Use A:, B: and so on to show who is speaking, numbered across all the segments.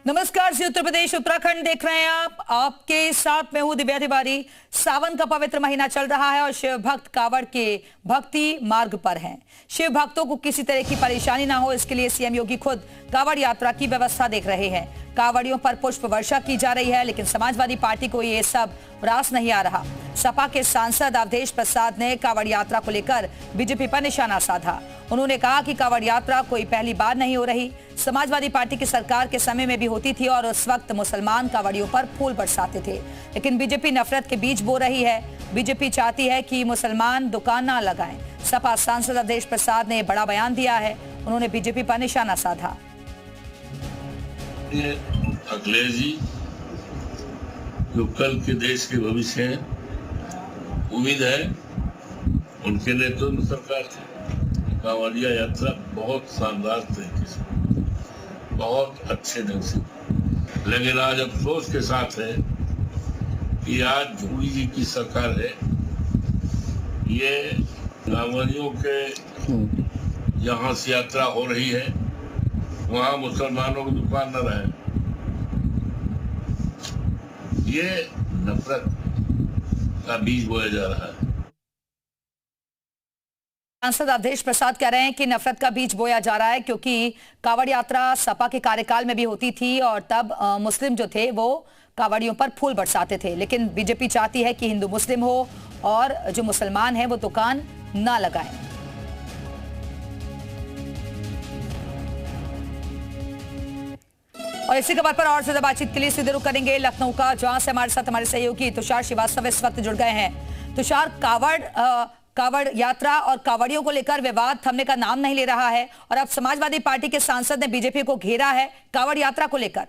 A: नमस्कार जी, उत्तर प्रदेश उत्तराखंड देख रहे हैं आप। आपके साथ मैं हूं दिव्या तिवारी। सावन का पवित्र महीना चल रहा है और शिव भक्त कांवड़ के भक्ति मार्ग पर हैं। शिव भक्तों को किसी तरह की परेशानी ना हो, इसके लिए सीएम योगी खुद कांवड़ यात्रा की व्यवस्था देख रहे हैं। कांवड़ियों पर पुष्प वर्षा की जा रही है, लेकिन समाजवादी पार्टी को ये सब रास नहीं आ रहा। सपा के सांसद अवधेश प्रसाद ने कांवड़ यात्रा को लेकर बीजेपी पर निशाना साधा। उन्होंने कहा कि कांवड़ यात्रा कोई पहली बार नहीं हो रही, समाजवादी पार्टी की सरकार के समय में भी होती थी और उस वक्त मुसलमान कांवड़ियों पर फूल बरसाते थे। लेकिन बीजेपी नफरत के बीज बो रही है। बीजेपी चाहती है कि मुसलमान दुकान ना लगाएं। सपा सांसद अवधेश प्रसाद ने बड़ा बयान दिया है। उन्होंने बीजेपी पर निशाना साधा।
B: अखिलेश जी जो कल के देश के भविष्य हैं, उम्मीद है उनके नेतृत्व में सरकार थी। कांवड़िया यात्रा बहुत शानदार तरीके से, बहुत अच्छे ढंग से, लेकिन आज अफसोस के साथ है कि आज जोगी जी की सरकार है। ये कांवड़ियों के यहाँ से यात्रा हो रही है, वहाँ मुसलमानों की दुकान न रहे। ये नफरत का बीज बोया जा रहा है।
A: सांसद अवधेश प्रसाद कह रहे हैं कि नफरत का बीज बोया जा रहा है, क्योंकि कांवड़ यात्रा सपा के कार्यकाल में भी होती थी और तब मुस्लिम जो थे वो कांवड़ियों पर फूल बरसाते थे। लेकिन बीजेपी चाहती है कि हिंदू मुस्लिम हो और जो मुसलमान हैं वो दुकान ना लगाएं। और इसी खबर पर और ज्यादा बातचीत के लिए सीधे रुख करेंगे लखनऊ का, जहां से हमारे साथ हमारे सहयोगी तुषार श्रीवास्तव इस वक्त जुड़ गए हैं। तुषार, कांवड़ यात्रा और कांवड़ियों को लेकर विवाद थमने का नाम नहीं ले रहा है और अब समाजवादी पार्टी के सांसद ने बीजेपी को घेरा है कांवड़ यात्रा को लेकर।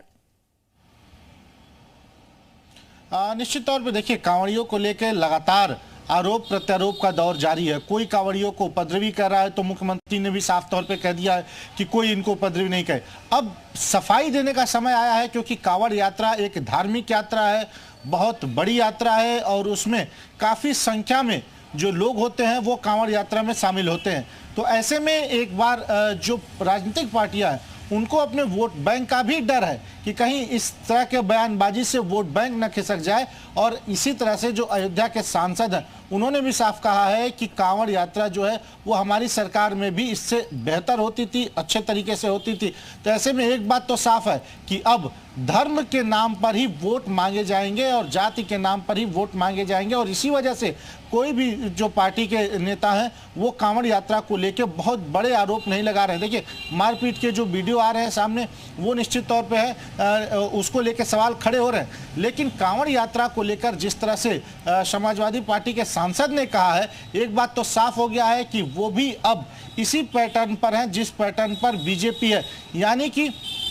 C: निश्चित तौर पर देखिए, कांवड़ियों को लेकर लगातार आरोप प्रत्यारोप का दौर जारी है। कोई कांवड़ियों को उपद्रवी कर रहा है तो मुख्यमंत्री ने भी साफ तौर पे कह दिया है कि कोई इनको उपद्रवी नहीं कहे। अब सफाई देने का समय आया है, क्योंकि कांवड़ यात्रा एक धार्मिक यात्रा है, बहुत बड़ी यात्रा है और उसमें काफ़ी संख्या में जो लोग होते हैं वो कांवड़ यात्रा में शामिल होते हैं। तो ऐसे में एक बार जो राजनीतिक पार्टियां हैं उनको अपने वोट बैंक का भी डर है कि कहीं इस तरह के बयानबाजी से वोट बैंक न खिसक जाए। और इसी तरह से जो अयोध्या के सांसद हैं उन्होंने भी साफ कहा है कि कांवड़ यात्रा जो है वो हमारी सरकार में भी इससे बेहतर होती थी, अच्छे तरीके से होती थी। तो ऐसे में एक बात तो साफ है कि अब धर्म के नाम पर ही वोट मांगे जाएंगे और जाति के नाम पर ही वोट मांगे जाएंगे। और इसी वजह से कोई भी जो पार्टी के नेता हैं वो कांवड़ यात्रा को लेकर बहुत बड़े आरोप नहीं लगा रहे हैं। देखिए, मारपीट के जो वीडियो आ रहे हैं सामने वो निश्चित तौर पे है, उसको लेकर सवाल खड़े हो रहे हैं। लेकिन कांवड़ यात्रा को लेकर जिस तरह से समाजवादी पार्टी के सांसद ने कहा है, एक बात तो साफ हो गया है कि वो भी अब इसी पैटर्न पर हैं जिस पैटर्न पर बीजेपी है। यानी कि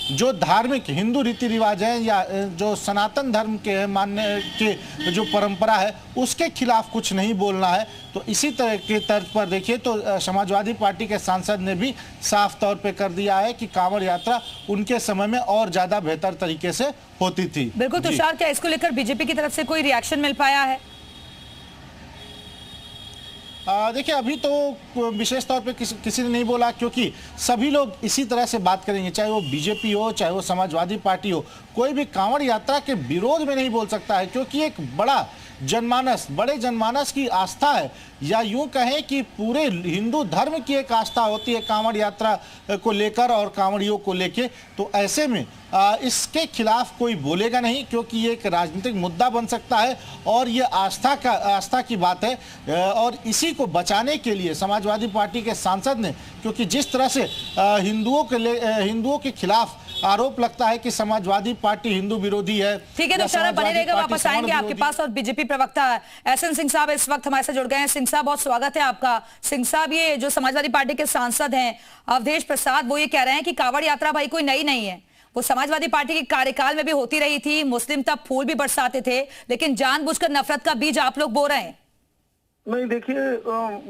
C: जो धार्मिक हिंदू रीति रिवाज है या जो सनातन धर्म के मानने के जो परंपरा है उसके खिलाफ कुछ नहीं बोलना है। तो इसी तरह के तर्ज पर देखिए तो समाजवादी पार्टी के सांसद ने भी साफ तौर पे कर दिया है कि कांवड़ यात्रा उनके समय में और ज्यादा बेहतर तरीके से होती थी।
A: बिल्कुल तुषार, क्या इसको लेकर बीजेपी की तरफ से कोई रिएक्शन मिल पाया है?
C: देखिए, अभी तो विशेष तौर पे किसी ने नहीं बोला, क्योंकि सभी लोग इसी तरह से बात करेंगे, चाहे वो बीजेपी हो चाहे वो समाजवादी पार्टी हो। कोई भी कांवड़ यात्रा के विरोध में नहीं बोल सकता है, क्योंकि एक बड़े जनमानस की आस्था है, या यूं कहें कि पूरे हिंदू धर्म की एक आस्था होती है कांवड़ यात्रा को लेकर और कांवड़ियों को लेकर। तो ऐसे में इसके खिलाफ कोई बोलेगा नहीं, क्योंकि ये एक राजनीतिक मुद्दा बन सकता है और ये आस्था की बात है। और इसी को बचाने के लिए समाजवादी पार्टी के सांसद ने, क्योंकि जिस तरह से हिंदुओं के खिलाफ आरोप लगता है कि समाजवादी पार्टी हिंदू विरोधी है।
A: ठीक है तुषार, बने रहेगा, वापस आएंगे आपके पास। और बीजेपी प्रवक्ता एसएन सिंह साहब इस वक्त हमारे साथ जुड़ गए हैं। सिंह साहब, बहुत स्वागत है आपका। सिंह साहब, ये जो समाजवादी पार्टी के सांसद हैं अवधेश प्रसाद, वो ये कह रहे हैं कि कांवड़ यात्रा भाई कोई नई नहीं है, वो समाजवादी पार्टी के कार्यकाल में भी होती रही थी, मुस्लिम तब फूल भी बरसाते थे, लेकिन जानबूझकर नफरत का बीज आप लोग बो रहे हैं।
D: नहीं, देखिए,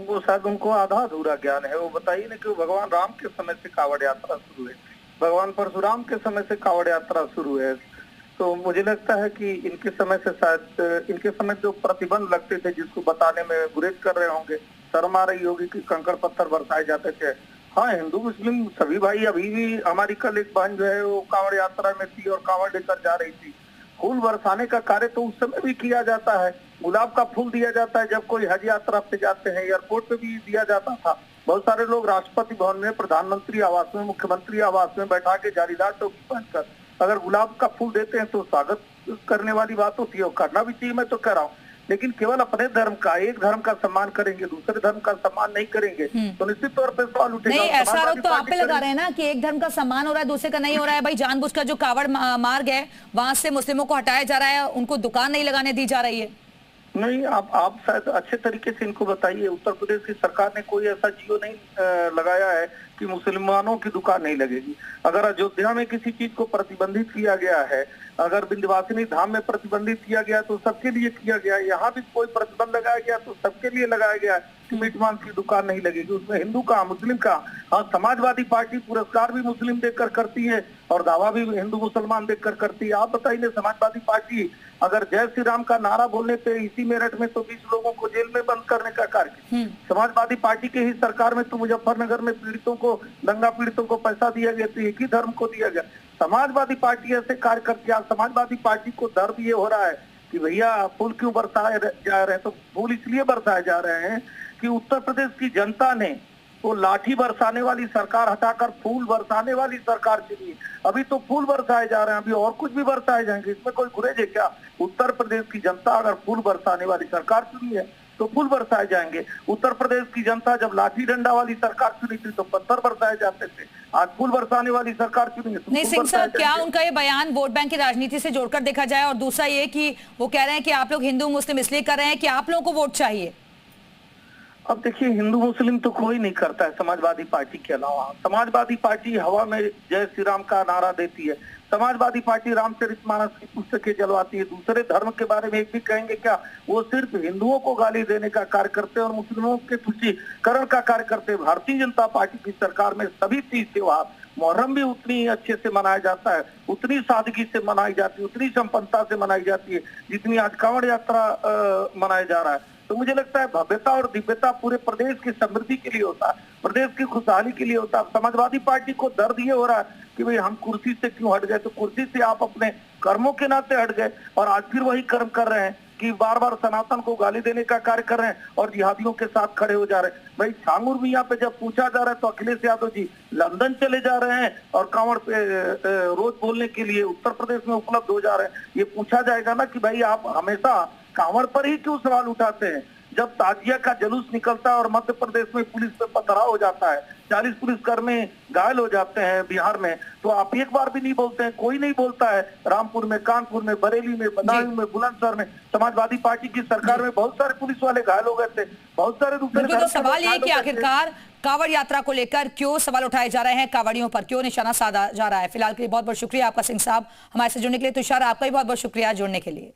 D: वो शायद उनको आधा अधूरा ज्ञान है। वो बताइए ना कि भगवान राम के समय से कांवड़ यात्रा शुरू है, भगवान परशुराम के समय से कांवड़ यात्रा शुरू है। तो मुझे लगता है कि इनके समय से शायद इनके समय जो प्रतिबंध लगते थे जिसको बताने में गुरेज कर रहे होंगे, शर्म आ रही होगी कि कंकड़ पत्थर बरसाए जाते थे, हाँ, हिंदू मुस्लिम सभी भाई, अभी भी हमारी कल एक बहन जो है वो कांवड़ यात्रा में थी और कांवड़ लेकर जा रही थी। फूल बरसाने का कार्य तो उस समय भी किया जाता है, गुलाब का फूल दिया जाता है जब कोई हज यात्रा पे जाते हैं, एयरपोर्ट पे भी दिया जाता था। बहुत सारे लोग राष्ट्रपति भवन में, प्रधानमंत्री आवास में, मुख्यमंत्री आवास में बैठा के जालीदार टोपी पहनकर अगर गुलाब का फूल देते हैं तो स्वागत करने वाली बात होती है और करना भी चाहिए, मैं तो कह रहा हूँ। लेकिन केवल अपने धर्म का, एक धर्म का सम्मान करेंगे, दूसरे धर्म का सम्मान नहीं करेंगे तो निश्चित तौर पर सवाल उठेगा।
A: नहीं, ऐसा आरोप तो आप पे लगा रहे हैं ना कि एक धर्म का सम्मान हो रहा है, दूसरे का नहीं हो रहा है। भाई जानबूझकर जो कावड़ मार्ग है वहां से मुस्लिमों को हटाया जा रहा है, उनको दुकान नहीं लगाने दी जा रही है।
D: नहीं, आप शायद अच्छे तरीके से इनको बताइए। उत्तर प्रदेश की सरकार ने कोई ऐसा जियो नहीं लगाया है कि मुसलमानों की दुकान नहीं लगेगी। अगर अयोध्या में किसी चीज को प्रतिबंधित किया गया है, अगर विंध्यवासिनी धाम में प्रतिबंधित किया गया तो सबके लिए किया गया। यहाँ भी कोई प्रतिबंध लगाया गया तो सबके लिए लगाया गया कि मीट मांस की दुकान नहीं लगेगी। उसमें हिंदू का, मुस्लिम का, हाँ, समाजवादी पार्टी पुरस्कार भी मुस्लिम देकर करती है और दावा भी हिंदू मुसलमान देकर करती है। आप बताइए, समाजवादी पार्टी अगर जय श्री राम का नारा बोलने पे इसी मेरठ में तो 20 लोगों को जेल में बंद करने का कार्य, समाजवादी पार्टी के ही सरकार में तो मुजफ्फरनगर में पीड़ितों को, दंगा पीड़ितों को पैसा दिया गया तो एक ही धर्म को दिया गया। समाजवादी पार्टी ऐसे कार्य करती है। समाजवादी पार्टी को दर्द ये हो रहा है कि भैया फूल क्यों बरसाए जा रहे हैं, तो फूल इसलिए बरसाए जा रहे हैं कि उत्तर प्रदेश की जनता ने वो लाठी बरसाने वाली सरकार हटाकर फूल बरसाने वाली सरकार चुनी। अभी तो फूल बरसाए जा रहे हैं, अभी और कुछ भी बरसाए जाएंगे, इसमें कोई गुरेज है क्या? उत्तर प्रदेश की जनता अगर फूल बरसाने वाली सरकार चुनी है तो फूल बरसाए जाएंगे। उत्तर प्रदेश की जनता जब लाठी डंडा वाली सरकार चुनी थी तो पत्थर बरसाए जाते थे, आज फूल बरसाने वाली सरकार चुनी है तो
A: नहीं
D: फूल
A: सिंह
D: बरसाए
A: साहब, क्या
D: जाएंगे।
A: उनका ये बयान वोट बैंक की राजनीति से जोड़कर देखा जाए? और दूसरा ये कि वो कह रहे हैं कि आप लोग हिंदू मुस्लिम इसलिए कर रहे हैं कि आप लोगों को वोट चाहिए।
D: अब देखिए, हिंदू मुस्लिम तो कोई नहीं करता है समाजवादी पार्टी के अलावा। समाजवादी पार्टी हवा में जय श्री राम का नारा देती है, समाजवादी पार्टी रामचरितमानस की पुस्तकें जलवाती है। दूसरे धर्म के बारे में एक भी कहेंगे क्या? वो सिर्फ हिंदुओं को गाली देने का कार्य करते हैं और मुस्लिमों के तुष्टीकरण का कार्य करते हैं। भारतीय जनता पार्टी की सरकार में सभी तीज त्योहार, मुहर्रम भी उतनी अच्छे से मनाया जाता है, उतनी सादगी से मनाई जाती है, उतनी संपन्नता से मनाई जाती है जितनी आज कांवड़ यात्रा मनाया जा रहा है। तो मुझे लगता है भव्यता और दिव्यता पूरे प्रदेश की समृद्धि के लिए होता है, प्रदेश की खुशहाली के लिए होता है। समाजवादी पार्टी को दर्द ये हो रहा है कि भाई हम कुर्सी से क्यों हट गए, तो कुर्सी से आप अपने कर्मों के नाते हट गए और आज फिर वही कर्म कर रहे हैं कि बार बार सनातन को गाली देने का कार्य कर रहे हैं और जिहादियों के साथ खड़े हो जा रहे हैं। भाई छांगुर मियां पे जब पूछा जा रहा है तो अखिलेश यादव जी लंदन चले जा रहे हैं और कांवड़ पे रोज बोलने के लिए उत्तर प्रदेश में उपलब्ध हो जा रहे हैं। ये पूछा जाएगा ना कि भाई आप हमेशा कांवड़ पर ही क्यों सवाल उठाते हैं? जब ताजिया का जुलूस निकलता है और मध्य प्रदेश में पुलिस पे पथराव हो जाता है, 40 पुलिसकर्मी घायल हो जाते हैं बिहार में, तो आप एक बार भी नहीं बोलते हैं, कोई नहीं बोलता है। रामपुर में, कानपुर में, बरेली में, बदायूं में, बुलंदशहर में समाजवादी पार्टी की सरकार में बहुत सारे पुलिस वाले घायल हो गए थे, बहुत सारे दूसरे।
A: तो सवाल ये कि आखिरकार कांवड़ यात्रा को लेकर क्यों सवाल उठाए जा रहे हैं, कांवड़ियों पर क्यों निशाना साधा जा रहा है? फिलहाल के लिए बहुत बहुत शुक्रिया आपका सिंह साहब हमारे से जुड़ने के लिए। तुषार, आपका भी बहुत बहुत शुक्रिया जुड़ने के लिए।